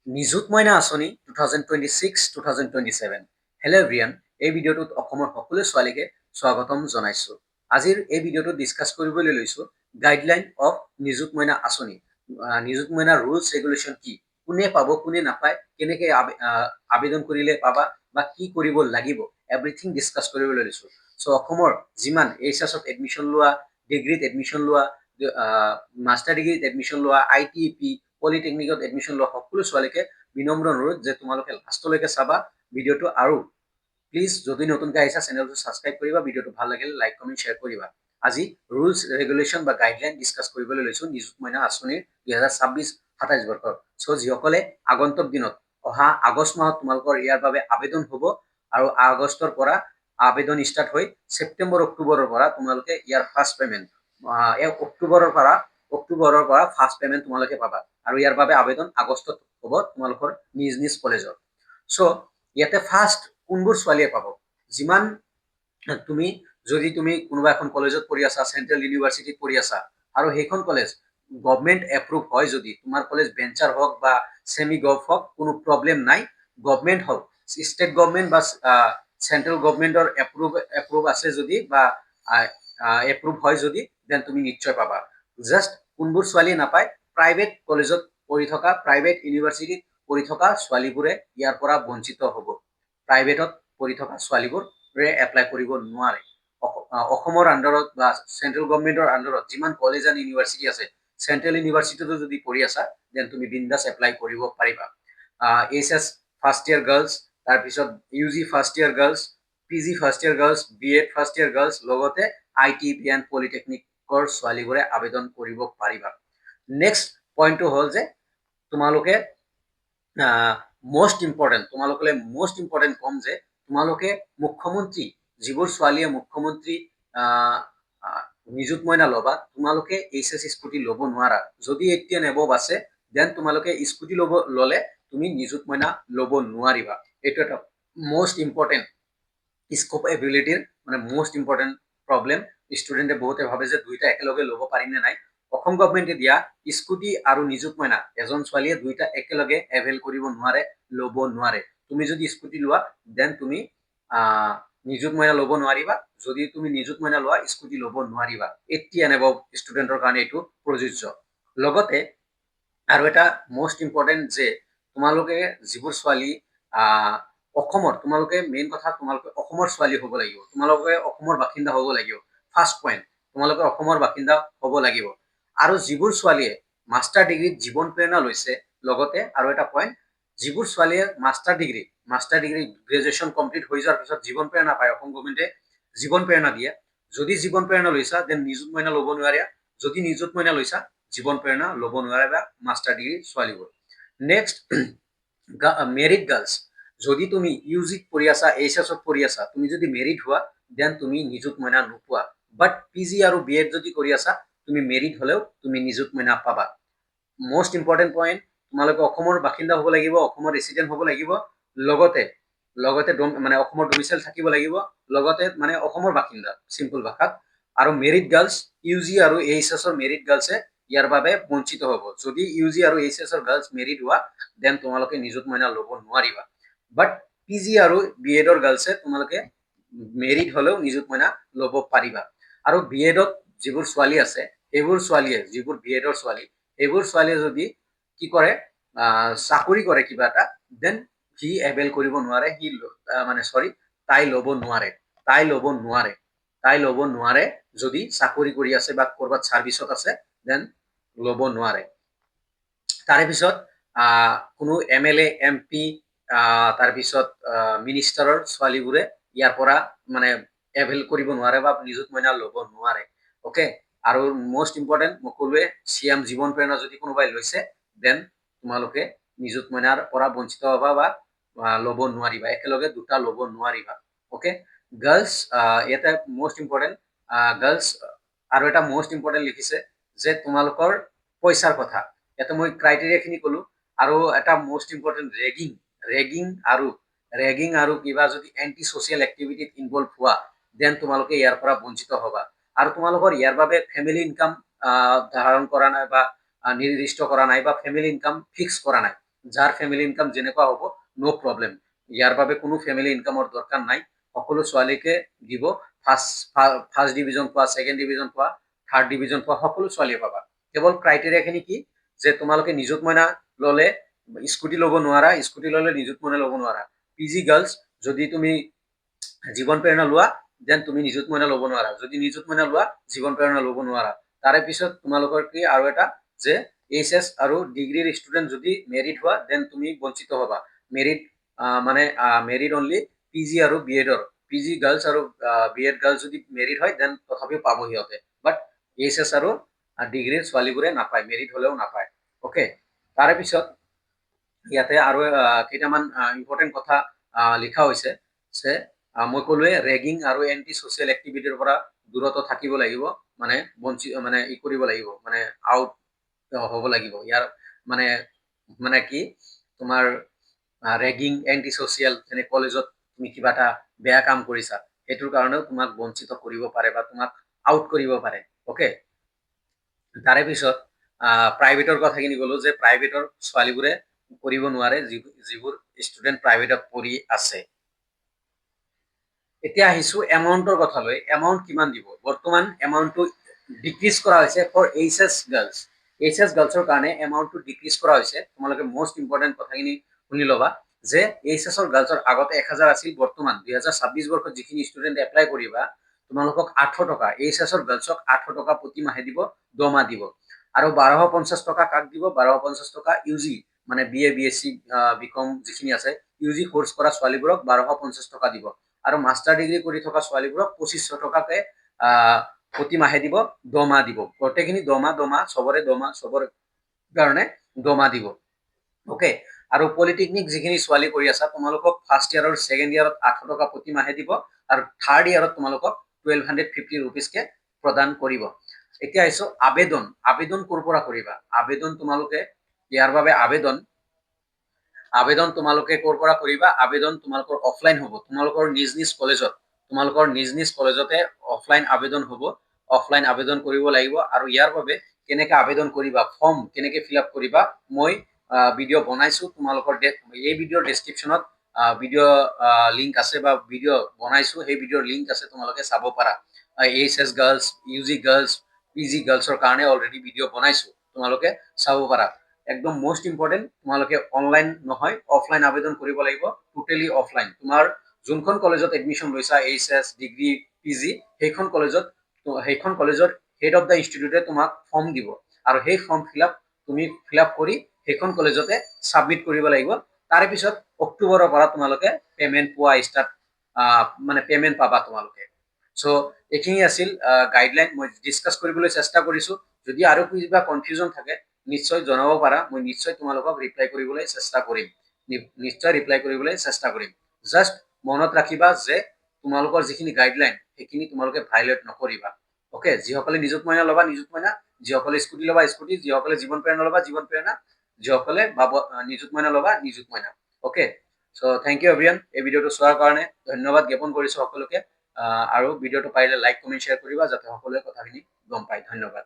নিযুত মইনা আঁচনি 2026-2027। Hello' everyone, এই ভিডিঅ'টোত অসমৰ সকলো ছোৱালীকে স্বাগতম জনাইছোঁ। আজিৰ এই ভিডিঅ'টো ডিছকাছ কৰিবলৈ লৈছোঁ গাইডলাইন অফ নিযুত মইনা আঁচনি। নিযুত মইনা ৰুলছ ৰেগুলেশ্যন কি, কোনে পাব কোনে নাপায়, কেনেকৈ আবেদন কৰিলে পাবা বা কি কৰিব লাগিব, এভৰিথিং ডিছকাছ কৰিবলৈ লৈছোঁ। চ' অসমৰ যিমান এইচএছত এডমিশ্যন লোৱা, ডিগ্ৰীত এডমিশ্যন লোৱা, মাষ্টাৰ ডিগ্ৰীত এডমিশ্যন লোৱা, ITP পলিটেকনিকত এডমিশ্যন লোৱা সকলো ছোৱালীকে বিনম্ৰ অনুৰোধ যে তোমালোকে লাষ্টলৈকে চাবা ভিডিঅ'টো, আৰু প্লিজ যদি নতুনকৈ আহিছা চেনেলটো ছাবস্ক্ৰাইব কৰিবা, ভিডিঅ'টো ভাল লাগিলে লাইক কমেণ্ট শ্বেয়াৰ কৰিবা। আজি ৰুলছ ৰেগুলেশ্যন বা গাইডলাইন ডিছকাছ কৰিবলৈ লৈছোঁ নিযুত মইনা আঁচনিৰ 2026-27 বৰ্ষৰ। চ' যিসকলে আগন্তুক দিনত অহা আগষ্ট মাহত তোমালোকৰ ইয়াৰ বাবে আবেদন হ'ব, আৰু আগষ্টৰ পৰা আবেদন ষ্টাৰ্ট হৈ ছেপ্টেম্বৰ অক্টোবৰৰ পৰা তোমালোকে ইয়াৰ ফাৰ্ষ্ট পে'মেণ্ট, অক্টোবৰৰ পৰা ফাৰ্ষ্ট পে'মেণ্ট তোমালোকে পাবা, আৰু ইয়াৰ বাবে আবেদন আগষ্টত হ'ব তোমালোকৰ নিজ নিজ কলেজত। চ' ইয়াতে ফাৰ্ষ্ট কোনবোৰ ছোৱালীয়ে পাব, যিমান যদি তুমি কোনোবা এখন কলেজত পঢ়ি আছা, চেণ্ট্ৰেল ইউনিভাৰ্চিটিত পঢ়ি আছা, আৰু সেইখন কলেজ গভমেণ্ট এপ্ৰুভ হয়, যদি তোমাৰ কলেজ ভেঞ্চাৰ হওক বা ছেমি গভ হওক কোনো প্ৰব্লেম নাই, গভমেণ্ট হওক, ষ্টেট গভমেণ্ট বা চেণ্ট্ৰেল গভমেণ্টৰ এপ্ৰুভ আছে যদি বা এপ্ৰুভ হয় যদি, দেন তুমি নিশ্চয় পাবা। জাষ্ট কোনবোৰ ছোৱালীয়ে নাপায়, প্ৰাইভেট কলেজত পঢ়ি থকা, প্ৰাইভেট ইউনিভাৰ্চিটিত পঢ়ি থকা ছোৱালীবোৰে ইয়াৰ পৰা বঞ্চিত হ'ব। প্ৰাইভেটত পঢ়ি থকা ছোৱালীবোৰে এপ্লাই কৰিব নোৱাৰে। অসমৰ আণ্ডাৰত বা চেণ্ট্ৰেল গভমেণ্টৰ আণ্ডাৰত যিমান কলেজ এণ্ড ইউনিভাৰ্চিটি আছে, চেণ্ট্ৰেল ইউনিভাৰ্চিটিতো যদি পঢ়ি আছা, দেন তুমি বিন্দাছ এপ্লাই কৰিব পাৰিবা। HS ফাৰ্ষ্ট ইয়াৰ গাৰ্লছ, তাৰপিছত UG first year girls, PG first year girls, BEd first year girls, লগতে ITP এণ্ড পলিটেকনিকৰ ছোৱালীবোৰে আবেদন কৰিব পাৰিবা। নেক্সট পইণ্টটো হ'ল যে তোমালোকে মষ্ট ইম্পৰ্টেণ্ট ক'ম যে তোমালোকে মুখ্যমন্ত্ৰী, যিবোৰ ছোৱালীয়ে মুখ্যমন্ত্ৰী নিযুত মইনা ল'বা, তোমালোকে HS স্কুটি ল'ব নোৱাৰা। যদি 18 এবভ আছে, দেন তোমালোকে স্কুটি ল'লে তুমি নিযুত মইনা ল'ব নোৱাৰিবা। এইটো এটা মষ্ট ইম্পৰ্টেণ্ট স্কোপ এবিলিটিৰ মষ্ট ইম্পৰ্টেণ্ট প্ৰব্লেম। ষ্টুডেণ্টে বহুতে ভাবে যে দুইটা একেলগে ল'ব পাৰিম নে নাই। অসম গভমেণ্টে দিয়া স্কুটি আৰু নিযুত মইনা এজন ছোৱালীয়ে দুইটা একেলগে এভেইল কৰিব নোৱাৰে, ল'ব নোৱাৰে। তুমি যদি স্কুটি লোৱা, দেন তুমি নিযুত মইনা ল'ব নোৱাৰিবা। যদি তুমি নিযুত মইনা লোৱা, স্কুটি ল'ব নোৱাৰিবা। 18 এবভ ষ্টুডেণ্টৰ কাৰণে এইটো প্ৰযোজ্য। লগতে আৰু এটা মষ্ট ইম্পৰ্টেণ্ট যে তোমালোকে যিবোৰ ছোৱালী অসমৰ, তোমালোকে মেইন কথা, তোমালোকে অসমৰ ছোৱালী হ'ব লাগিব, তোমালোকে অসমৰ বাসিন্দা হ'ব লাগিব। ফাৰ্ষ্ট পইণ্ট, তোমালোকে অসমৰ বাসিন্দা হ'ব লাগিব। আৰু যিবোৰ ছোৱালীয়ে মাষ্টাৰ ডিগ্ৰীত জীৱন প্ৰেৰণা লৈছে, লগতে আৰু এটা পইণ্ট, যিবোৰ ছোৱালীয়ে মাষ্টাৰ ডিগ্ৰী গ্ৰেজুৱেশ্যন কমপ্লিট হৈ যোৱাৰ পিছত জীৱন প্ৰেৰণা পায়, অসম গভমেণ্টে জীৱন প্ৰেৰণা দিয়ে। যদি জীৱন প্ৰেৰণা লৈছা, দেন নিযুত মইনা ল'ব নোৱাৰা। যদি নিযুত মইনা লৈছা, জীৱন প্ৰেৰণা ল'ব নোৱাৰিবা মাষ্টাৰ ডিগ্ৰী ছোৱালীবোৰ। Next, married girls. যদি তুমি UGত পঢ়ি আছা, HSত পঢ়ি আছা, তুমি যদি মেৰিড হোৱা, দেন তুমি নিযুত মইনা নোপোৱা। বাট PG আৰু BEd যদি কৰি আছা, তুমি মেৰিড হ'লেও তুমি নিযুত মইনা পাবা। মষ্ট ইম্পৰ্টেণ্ট পইণ্ট, তোমালোকে অসমৰ বাসিন্দা হ'ব লাগিব, অসমৰ ৰেচিডেণ্ট হ'ব লাগিব, লগতে অসমৰ ডমিচাইল থাকিব লাগিব, লগতে অসমৰ বাসিন্দা চিম্পল ভাষাত। আৰু মেৰিড গাৰ্লছ, UG আৰু HSৰ মেৰিড গাৰ্লছে ইয়াৰ বাবে বঞ্চিত হ'ব। যদি UG আৰু HSৰ গাৰ্লছ মেৰিড হোৱা, দেন তোমালোকে নিযুত মইনা ল'ব নোৱাৰিবা। বাট PG আৰু BEdৰ গাৰ্লছে তোমালোকে মেৰিড হ'লেও নিযুত মইনা ল'ব পাৰিবা। আৰু BEdত যিবোৰ ছোৱালী আছে, সেইবোৰ ছোৱালীয়ে, যিবোৰ BEdৰ ছোৱালী, এইবোৰ ছোৱালীয়ে যদি কি কৰে, চাকৰি কৰে কিবা এটা, দেন সি এভেইল কৰিব নোৱাৰে, তাই ল'ব নোৱাৰে। যদি চাকৰি কৰি আছে বা ক'ৰবাত ছাৰ্ভিচত আছে, দেন ল'ব নোৱাৰে। তাৰে পিছত কোনো MLA, MP, তাৰপিছত মিনিষ্টাৰৰ ছোৱালীবোৰে ইয়াৰ পৰা এভেইল কৰিব নোৱাৰে বা নিযুত মইনা ল'ব নোৱাৰে। অ'কে, আৰু মষ্ট ইম্পৰ্টেণ্ট মই ক'লোৱে, CM জীৱন প্ৰেৰণা যদি কোনোবাই লৈছে, দেন তোমালোকে নিযুত মইনাৰ পৰা বঞ্চিত হ'বা বা ল'ব নোৱাৰিবা, একেলগে দুটা ল'ব নোৱাৰিবা। অ'কে, গাৰ্লছ, ইয়াতে মষ্ট ইম্পৰ্টেণ্ট গাৰ্লছ আৰু এটা মষ্ট ইম্পৰ্টেণ্ট লিখিছে যে তোমালোকৰ পইচাৰ কথা। ইয়াতে মই ক্ৰাইটেৰিয়াখিনি ক'লো। আৰু এটা মষ্ট ইম্পৰ্টেণ্ট, ৰেগিং আৰু কিবা যদি এণ্টি ছ'চিয়েল এক্টিভিটিত ইনভল্ভ হোৱা, দেন তোমালোকে ইয়াৰ পৰা বঞ্চিত হ'বা। আৰু তোমালোকৰ ইয়াৰ বাবে ফেমিলি ইনকাম ধাৰণ কৰা নাই বা নিৰ্দিষ্ট কৰা নাই, বা ফেমিলি ইনকাম ফিক্স কৰা নাই, যাৰ ফেমিলি ইনকাম যেনেকুৱা হ'ব নো প্ৰব্লেম, ইয়াৰ বাবে কোনো ফেমিলি ইনকামৰ দৰকাৰ নাই। সকলো ছোৱালীকে দিব। ফাৰ্ষ্ট ডিভিজন পোৱা, ছেকেণ্ড ডিভিজন পোৱা, থাৰ্ড ডিভিজন পোৱা সকলো ছোৱালীয়ে পাবা। কেৱল ক্ৰাইটেৰিয়াখিনি কি যে তোমালোকে নিযুত মইনা ল'লে স্কুটি ল'ব নোৱাৰা, স্কুটি ল'লে নিযুত মইনা ল'ব নোৱাৰা। PG গাৰ্লছ যদি তুমি জীৱন প্ৰেৰণা লোৱা দেন তুমি নিযুত মইনা ল'ব নোৱাৰা, যদি নিযুত মইনা লোৱা জীৱন প্ৰেৰণা ল'ব নোৱাৰা। তাৰে পিছত তোমালোকৰ কি আৰু এটা যে HS আৰু ডিগ্ৰীৰ ষ্টুডেণ্ট যদি মেৰিড হোৱা দেন তুমি বঞ্চিত হ'বা। মেৰিড মানে মেৰিড অনলি PG আৰু BEডৰ, PG গাৰ্লছ আৰু BEড গাৰ্লছ যদি মেৰিড হয় দেন তথাপিও পাব সিহঁতে, বাট HS আৰু ডিগ্ৰীৰ ছোৱালীবোৰে নাপায়, মেৰিড হ'লেও নাপায়। অ'কে, তাৰে পিছত ইয়াতে আৰু কেইটামান ইম্পৰ্টেণ্ট কথা লিখা হৈছে যে মই ক'লোৱে ৰেগিং আৰু এণ্টি ছ'চিয়েল এক্টিভিটিৰ পৰা দূৰত থাকিব লাগিব, মানে মানে ই কৰিব লাগিব, মানে আউট হ'ব লাগিব। ইয়াৰ মানে মানে কি তোমাৰ ৰেগিং এণ্টি ছ'চিয়েল, যেনে কলেজত তুমি কিবা এটা বেয়া কাম কৰিছা সেইটোৰ কাৰণেও তোমাক বঞ্চিত কৰিব পাৰে বা তোমাক আউট কৰিব পাৰে। অ'কে, তাৰে পিছত প্ৰাইভেটৰ কথাখিনি ক'লো যে প্ৰাইভেটৰ ছোৱালীবোৰে কৰিব নোৱাৰে, যিবোৰ ষ্টুডেণ্ট প্ৰাইভেটত পঢ়ি আছে। এতিয়া আহিছো এমাউণ্টৰ কথালৈ। এমাউণ্ট কিমান দিব? বৰ্তমান এমাউণ্টটো ডিক্ৰিজ কৰা হৈছে ফৰ HS গাৰ্লছ। HS গাৰ্লছৰ কাৰণে এমাউণ্টটো ডিক্ৰিজ কৰা হৈছে। তোমালোকে মষ্ট ইম্পৰ্টেণ্ট কথাখিনি শুনি ল'বা যে HS গাৰ্লছৰ আগতে 1000 আছিল, বৰ্তমান 2026 বৰ্ষত যিখিনি ষ্টুডেণ্ট এপ্লাই কৰিবা তোমালোকক 800 টকা, HS গাৰ্লছক 800 টকা প্ৰতি মাহে দিব, 10 মাহ দিব। আৰু 1250 টকা কাক দিব? 1250 টকা UG মানে BA BSc BCom যিখিনি আছে UG কোৰ্চ কৰা ছোৱালীবোৰক 1250 টকা দিব। আৰু মাষ্টাৰ ডিগ্ৰী কৰি থকা ছোৱালীবোৰক 2500 টকাকে প্ৰতি মাহে দিব, 10 মাহ দিব। গোটেইখিনি 10 মাহ চবৰে 10 মাহ, চবৰে কাৰণে 10 মাহ দিব। অ'কে, আৰু পলিটেকনিক যিখিনি ছোৱালী কৰি আছা তোমালোকক ফাৰ্ষ্ট ইয়াৰ আৰু ছেকেণ্ড ইয়াৰত 800 টকা প্ৰতি মাহে দিব, আৰু থাৰ্ড ইয়াৰত তোমালোকক 1250 ৰুপিজকে প্ৰদান কৰিব। এতিয়া আহিছো আবেদন। আবেদন ক'ৰ পৰা কৰিবা? আবেদন তোমালোকে ইয়াৰ বাবে আবেদন তোমালোকে ক'ৰ পৰা কৰিবা? আবেদন তোমালোকৰ অফলাইন হ'ব, তোমালোকৰ নিজ নিজ কলেজত, তোমালোকৰ নিজ নিজ কলেজতে অফলাইন আবেদন হ'ব। অফলাইন আবেদন কৰিব লাগিব। আৰু ইয়াৰ বাবে কেনেকে আবেদন কৰিবা, ফৰ্ম কেনেকে ফিল আপ কৰিবা, মই ভিডিঅ' বনাইছো। তোমালোকৰ এই ভিডিঅ'ৰ ডেছক্ৰিপশ্যনত ভিডিঅ' লিংক আছে বা ভিডিঅ' বনাইছো, সেই ভিডিঅ'ৰ লিংক আছে, তোমালোকে চাব পাৰা। HS girls, UG girls, PG গাৰ্লছৰ কাৰণে অলৰেডি ভিডিঅ' বনাইছো, তোমালোকে চাব পাৰা। একদম মষ্ট ইম্পৰ্টেণ্ট, তোমালোকে অনলাইন নহয় অফলাইন আবেদন কৰিব লাগিব, টোটেলি অফলাইন। তোমাৰ যোনখন কলেজত এডমিশ্যন লৈছা HS ডিগ্ৰী PG, সেইখন কলেজৰ হেড অফ দ্য ইনষ্টিটিউটে তোমাক ফৰ্ম দিব, আৰু সেই ফৰ্ম তুমি ফিল আপ কৰি সেইখন কলেজতে ছাবমিট কৰিব লাগিব। তাৰে পিছত অক্টোবৰৰ পৰা তোমালোকে পেমেণ্ট পোৱা ষ্টাৰ্ট, মানে পেমেণ্ট পাবা তোমালোকে। চ' এইখিনি আছিল গাইডলাইন, মই ডিছকাছ কৰিবলৈ চেষ্টা কৰিছো। যদি আৰু কিবা কনফিউজন থাকে নিশ্চয় জনাব পাৰা, মই নিশ্চয় তোমালোকক ৰিপ্লাই কৰিবলৈ চেষ্টা কৰিম, জাষ্ট মনত ৰাখিবা যে তোমালোকৰ যিখিনি গাইডলাইন সেইখিনি তোমালোকে ভাইলেট নকৰিবা। অ'কে, যিসকলে নিযুত মইনা ল'বা নিযুত মইনা, যিসকলে স্কুটি ল'বা স্কুটি, যিসকলে জীৱন প্ৰেৰণা ল'বা জীৱন প্ৰেৰণা, যিসকলে নিযুত মইনা ল'বা নিযুত মইনা। অ'কে, চ' থেংক ইউ এভৰিৱান। এই ভিডিঅ'টো চোৱাৰ কাৰণে ধন্যবাদ জ্ঞাপন কৰিছো সকলোকে। আৰু ভিডিঅ'টো পাৰিলে লাইক কমেণ্ট শ্বেয়াৰ কৰিবা যাতে সকলোৱে কথাখিনি গম পায়। ধন্যবাদ।